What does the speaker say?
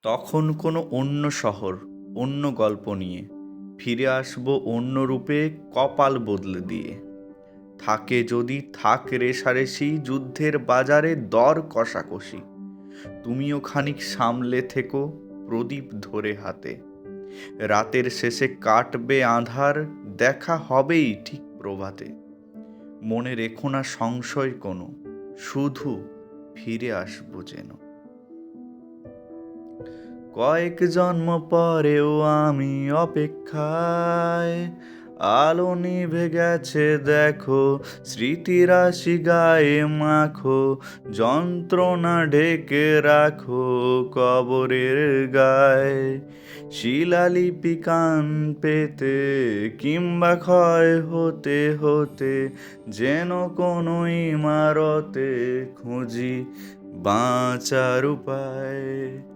তখন কোনো অন্য শহর, অন্য গল্প নিয়ে ফিরে আসবো অন্য রূপে, কপাল বদলে দিয়ে। থাকে যদি থাক রেষারেষি, যুদ্ধের বাজারে দর কষাকষি। তুমিও খানিক সামলে থেকো, প্রদীপ ধরে হাতে। রাতের শেষে কাটবে আঁধার, দেখা হবেই ঠিক প্রভাতে। মনে রেখো না সংশয় কোনো, শুধু ফিরে আসবো যেন। কয়েক জন্ম পরেও আমি অপেক্ষায়, আলো নিভে গেছে দেখো, স্মৃতিরাশি গায়ে মাখো, যন্ত্রণা ঢেকে রাখো কবরের গায়ে। শিলালিপি কান পেতে কিংবা ক্ষয় হতে হতে, যেন কোনো ইমারতে খুঁজি বাঁচার উপায়।